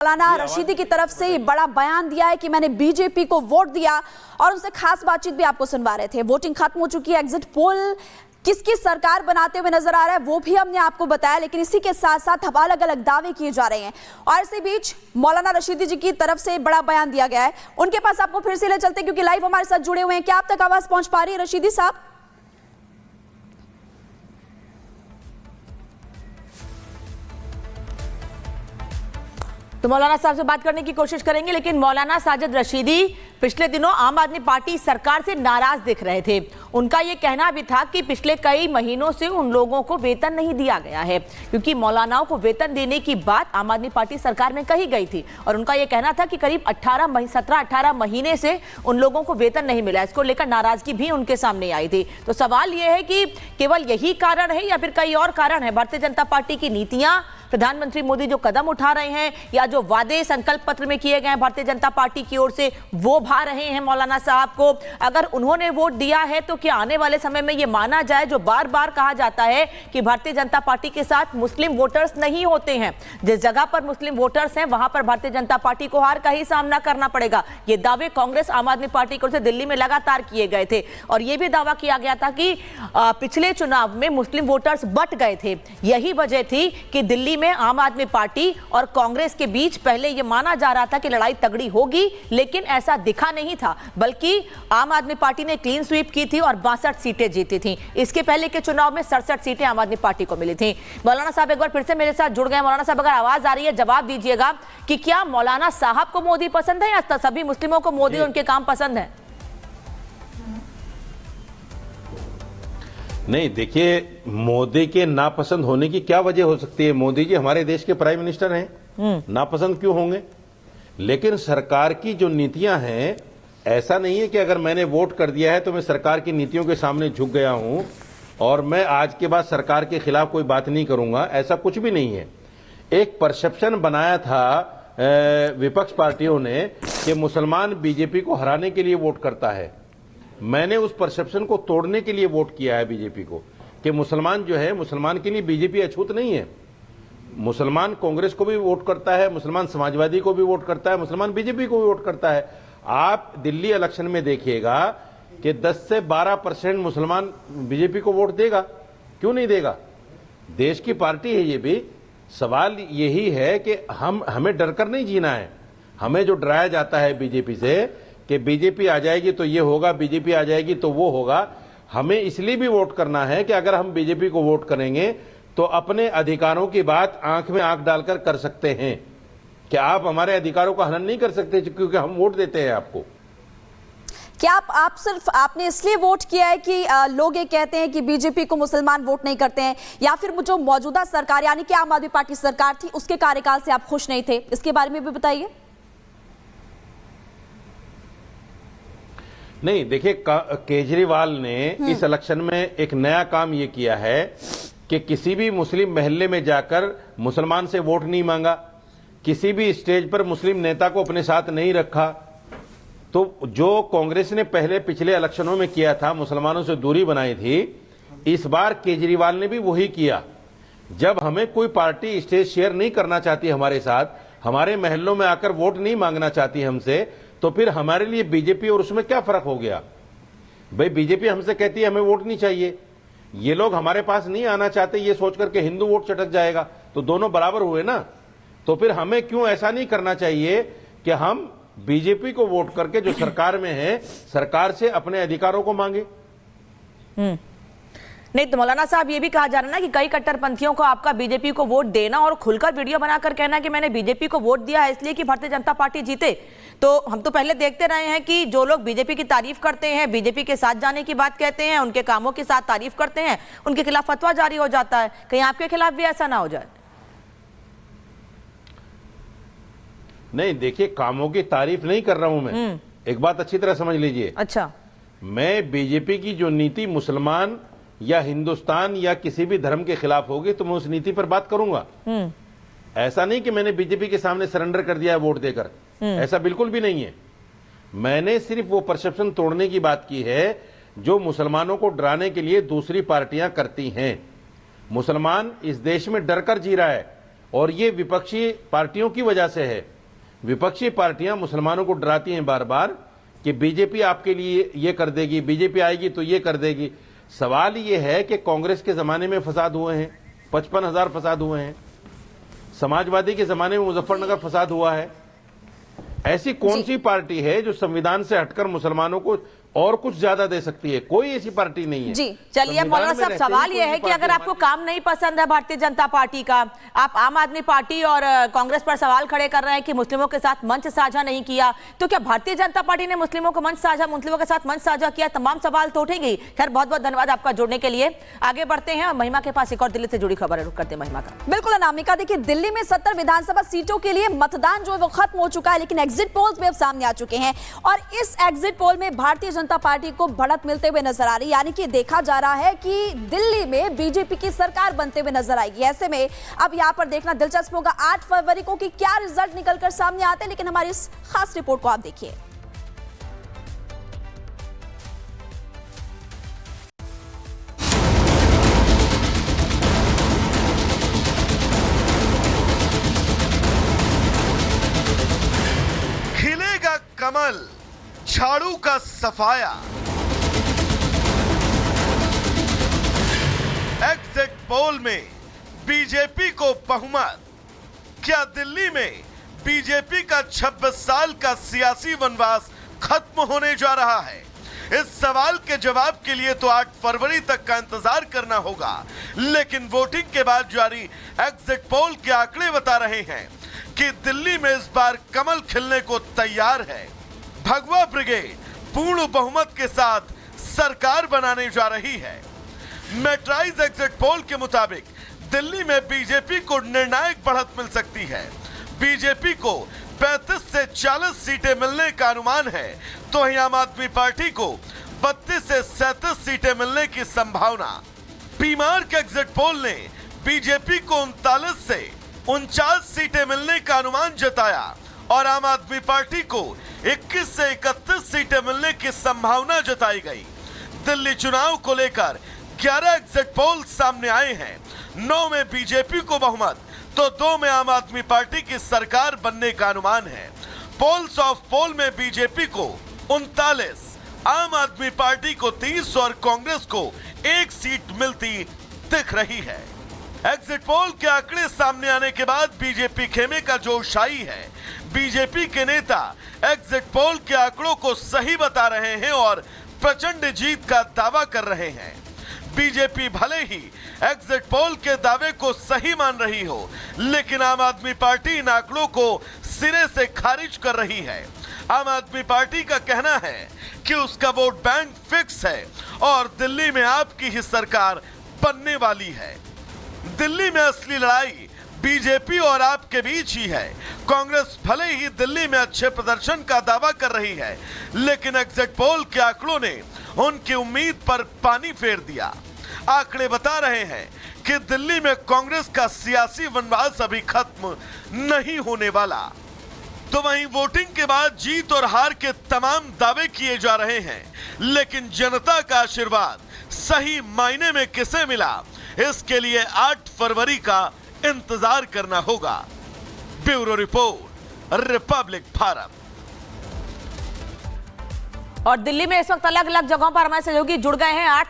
मौलाना रशीदी की तरफ से बड़ा बयान दिया है कि मैंने बीजेपी को वोट दिया और उनसे खास बातचीत भी आपको सुनवा रहे थे। वोटिंग खत्म हो चुकी है, एग्जिट पोल किसकी सरकार बनाते हुए नजर आ रहा है वो भी हमने आपको बताया, लेकिन इसी के साथ साथ अब अलग अलग दावे किए जा रहे हैं और इसी बीच मौलाना रशीदी जी की तरफ से बड़ा बयान दिया गया है। उनके पास आपको फिर से ले चलते हैं क्योंकि लाइव हमारे साथ जुड़े हुए हैं। क्या आप तक आवाज पहुंच पा रही है रशीदी साहब? तो मौलाना साहब से बात करने की कोशिश करेंगे, लेकिन मौलाना साजिद रशीदी पिछले दिनों आम आदमी पार्टी सरकार से नाराज दिख रहे थे। उनका ये कहना भी था कि पिछले कई महीनों से उन लोगों को वेतन नहीं दिया गया है, क्योंकि मौलानाओं को वेतन देने की बात आम आदमी पार्टी सरकार में कही गई थी और उनका ये कहना था कि करीब 17-18 महीने से उन लोगों को वेतन नहीं मिला। इसको लेकर नाराजगी भी उनके सामने आई थी। तो सवाल यह है कि केवल यही कारण है या फिर कई और कारण है? भारतीय जनता पार्टी की नीतियां, प्रधानमंत्री मोदी जो कदम उठा रहे हैं, या जो वादे संकल्प पत्र में किए गए हैं भारतीय जनता पार्टी की ओर से, वो भा रहे हैं मौलाना साहब को? अगर उन्होंने वोट दिया है तो क्या आने वाले समय में ये माना जाए, जो बार बार कहा जाता है कि भारतीय जनता पार्टी के साथ मुस्लिम वोटर्स नहीं होते हैं, जिस जगह पर मुस्लिम वोटर्स हैं वहां पर भारतीय जनता पार्टी को हार का ही सामना करना पड़ेगा? ये दावे कांग्रेस, आम आदमी पार्टी की ओर से दिल्ली में लगातार किए गए थे और यह भी दावा किया गया था कि पिछले चुनाव में मुस्लिम वोटर्स बट गए थे। यही वजह थी कि दिल्ली में आम आदमी पार्टी और कांग्रेस के बीच पहले यह माना जा रहा था कि लड़ाई तगड़ी होगी, लेकिन ऐसा दिखा नहीं था, बल्कि आम आदमी पार्टी ने क्लीन स्वीप की थी और 62 सीटें जीती थी। इसके पहले के चुनाव में 67 सीटें आम आदमी पार्टी को मिली थी। मौलाना साहब एक बार फिर से मेरे साथ जुड़ गए। मौलाना साहब, अगर आवाज आ रही है जवाब दीजिएगा कि क्या मौलाना साहब को मोदी पसंद है या सभी मुस्लिमों को मोदी उनके काम पसंद है? नहीं, देखिए, मोदी के नापसंद होने की क्या वजह हो सकती है? मोदी जी हमारे देश के प्राइम मिनिस्टर हैं, नापसंद क्यों होंगे? लेकिन सरकार की जो नीतियां हैं, ऐसा नहीं है कि अगर मैंने वोट कर दिया है तो मैं सरकार की नीतियों के सामने झुक गया हूं और मैं आज के बाद सरकार के खिलाफ कोई बात नहीं करूंगा, ऐसा कुछ भी नहीं है। एक परसेप्शन बनाया था विपक्ष पार्टियों ने कि मुसलमान बीजेपी को हराने के लिए वोट करता है। मैंने उस परसेप्शन को तोड़ने के लिए वोट किया है बीजेपी को, कि मुसलमान जो है, मुसलमान के लिए बीजेपी अछूत नहीं है। मुसलमान कांग्रेस को भी वोट करता है, मुसलमान समाजवादी को भी वोट करता है, मुसलमान बीजेपी को भी वोट करता है। आप दिल्ली इलेक्शन में देखिएगा कि 10 से 12% मुसलमान बीजेपी को वोट देगा। क्यों नहीं देगा? देश की पार्टी है ये भी। सवाल यही है कि हमें डरकर नहीं जीना है। हमें जो डराया जाता है बीजेपी से कि बीजेपी आ जाएगी तो ये होगा, बीजेपी आ जाएगी तो वो होगा, हमें इसलिए भी वोट करना है कि अगर हम बीजेपी को वोट करेंगे तो अपने अधिकारों की बात आंख में आंख डालकर कर सकते हैं कि आप हमारे अधिकारों का हनन नहीं कर सकते क्योंकि हम वोट देते हैं आपको। क्या आप सिर्फ आपने इसलिए वोट किया है कि लोग ये कहते हैं कि बीजेपी को मुसलमान वोट नहीं करते हैं, या फिर जो मौजूदा सरकार यानी कि आम आदमी पार्टी सरकार थी उसके कार्यकाल से आप खुश नहीं थे? इसके बारे में भी बताइए। नहीं, देखिए, केजरीवाल ने इस इलेक्शन में एक नया काम ये किया है कि किसी भी मुस्लिम महल्ले में जाकर मुसलमान से वोट नहीं मांगा, किसी भी स्टेज पर मुस्लिम नेता को अपने साथ नहीं रखा। तो जो कांग्रेस ने पहले पिछले इलेक्शनों में किया था, मुसलमानों से दूरी बनाई थी, इस बार केजरीवाल ने भी वही किया। जब हमें कोई पार्टी स्टेज शेयर नहीं करना चाहती हमारे साथ, हमारे महल्लों में आकर वोट नहीं मांगना चाहती हमसे, तो फिर हमारे लिए बीजेपी और उसमें क्या फर्क हो गया? भाई, बीजेपी हमसे कहती है हमें वोट नहीं चाहिए, ये लोग हमारे पास नहीं आना चाहते ये सोचकर के हिंदू वोट चटक जाएगा, तो दोनों बराबर हुए ना। तो फिर हमें क्यों ऐसा नहीं करना चाहिए कि हम बीजेपी को वोट करके जो सरकार में है, सरकार से अपने अधिकारों को मांगे? नहीं, तो मौलाना साहब ये भी कहा जा रहा है ना कि कई कट्टरपंथियों को आपका बीजेपी को वोट देना और खुलकर वीडियो बनाकर कहना कि मैंने बीजेपी को वोट दिया है इसलिए कि भारतीय जनता पार्टी जीते। तो हम तो पहले देखते रहे हैं कि जो लोग बीजेपी की तारीफ करते हैं, बीजेपी के साथ जाने की बात कहते हैं, उनके कामों के साथ तारीफ करते हैं, उनके खिलाफ फतवा जारी हो जाता है। कहीं आपके खिलाफ भी ऐसा ना हो जाए? नहीं, देखिए, कामों की तारीफ नहीं कर रहा हूं मैं। एक बात अच्छी तरह समझ लीजिए। अच्छा, मैं बीजेपी की जो नीति मुसलमान या हिंदुस्तान या किसी भी धर्म के खिलाफ होगी तो मैं उस नीति पर बात करूंगा। ऐसा नहीं कि मैंने बीजेपी के सामने सरेंडर कर दिया है वोट देकर, ऐसा बिल्कुल भी नहीं है। मैंने सिर्फ वो परसेप्शन तोड़ने की बात की है जो मुसलमानों को डराने के लिए दूसरी पार्टियां करती हैं। मुसलमान इस देश में डरकर जी रहा है और ये विपक्षी पार्टियों की वजह से है। विपक्षी पार्टियां मुसलमानों को डराती हैं बार बार कि बीजेपी आपके लिए ये कर देगी, बीजेपी आएगी तो ये कर देगी। सवाल ये है कि कांग्रेस के जमाने में फसाद हुए हैं, 55,000 फसाद हुए हैं। समाजवादी के जमाने में मुजफ्फरनगर फसाद हुआ है। ऐसी कौन सी पार्टी है जो संविधान से हटकर मुसलमानों को और कुछ ज्यादा दे सकती है? कोई ऐसी पार्टी नहीं है। जी चलिए मौलाना साहब, सवाल यह है कि अगर आपको काम नहीं पसंद है भारतीय जनता पार्टी का, आप आम आदमी पार्टी और कांग्रेस पर सवाल खड़े कर रहे हैं कि मुस्लिमों के साथ मंच साझा नहीं किया, तो क्या भारतीय जनता पार्टी ने मुस्लिमों के साथ मंच साझा किया? तमाम सवाल तो उठेंगे। खैर, बहुत बहुत धन्यवाद आपका जुड़ने के लिए। आगे बढ़ते हैं, महिमा के पास एक और दिल्ली से जुड़ी खबर है, रुक करते हैं महिमा का। बिल्कुल अनामिका, देखिए दिल्ली में 70 विधानसभा सीटों के लिए मतदान जो है वो खत्म हो चुका है, लेकिन एग्जिट पोल्स भी अब सामने आ चुके हैं और इस एग्जिट पोल में भारतीय जनता पार्टी को बढ़त मिलते हुए नजर आ रही है। यानी कि देखा जा रहा है कि दिल्ली में बीजेपी की सरकार बनते हुए नजर आएगी। ऐसे में अब यहां पर देखना दिलचस्प होगा 8 फरवरी को कि क्या रिजल्ट निकलकर सामने आते हैं। लेकिन हमारी इस खास रिपोर्ट को आप देखिए। खिलेगा कमल, झाड़ू का सफाया। एग्जिट पोल में बीजेपी को बहुमत। क्या दिल्ली में बीजेपी का 26 साल का सियासी वनवास खत्म होने जा रहा है? इस सवाल के जवाब के लिए तो 8 फरवरी तक का इंतजार करना होगा, लेकिन वोटिंग के बाद जारी एग्जिट पोल के आंकड़े बता रहे हैं कि दिल्ली में इस बार कमल खिलने को तैयार है। भगवा ब्रिगेड पूर्ण बहुमत के साथ सरकार बनाने जा रही है। मेट्राइज एग्जिट पोल के मुताबिक दिल्ली में बीजेपी को निर्णायक बढ़त मिल सकती है। बीजेपी को 35 से 40 सीटें मिलने का अनुमान है, तो वहीं आम आदमी पार्टी को 32 से 37 सीटें मिलने की संभावना। बीमार के एग्जिट पोल ने बीजेपी को 39 से 49 सीटें मिलने का अनुमान जताया और आम आदमी पार्टी को 21 से 31 सीटें मिलने की संभावना जताई गई। दिल्ली चुनाव को लेकर 11 एग्जिट पोल सामने आए हैं। 9 में बीजेपी को बहुमत तो 2 में आम आदमी पार्टी की सरकार बनने का अनुमान है। पोल्स ऑफ पोल में बीजेपी को 39, आम आदमी पार्टी को 30 और कांग्रेस को 1 सीट मिलती दिख रही है। एग्जिट पोल के आंकड़े सामने आने के बाद बीजेपी खेमे का जोश आई है। बीजेपी के नेता एग्जिट पोल के आंकड़ों को सही बता रहे हैं और प्रचंड जीत का दावा कर रहे हैं। बीजेपी भले ही एग्जिट पोल के दावे को सही मान रही हो, लेकिन आम आदमी पार्टी इन आंकड़ों को सिरे से खारिज कर रही है। आम आदमी पार्टी का कहना है कि उसका वोट बैंक फिक्स है और दिल्ली में आपकी ही सरकार बनने वाली है। दिल्ली में असली लड़ाई बीजेपी और आपके बीच ही है। कांग्रेस भले ही दिल्ली में अच्छे प्रदर्शन का दावा कर रही है, लेकिन एग्जिट पोल के आंकड़ों ने उनकी उम्मीद पर पानी फेर दिया। आंकड़े बता रहे हैं कि दिल्ली में कांग्रेस का सियासी वनवास अभी खत्म नहीं होने वाला। तो वहीं वोटिंग के बाद जीत और हार के तमाम दावे किए जा रहे हैं, लेकिन जनता का आशीर्वाद सही मायने में किसे मिला, इसके लिए 8 फरवरी का इंतजार करना होगा। Bureau report, Republic Bharat. और दिल्ली में इस वक्त अलग अलग जगहों पर हमारे सहयोगी जुड़ गए हैं। 8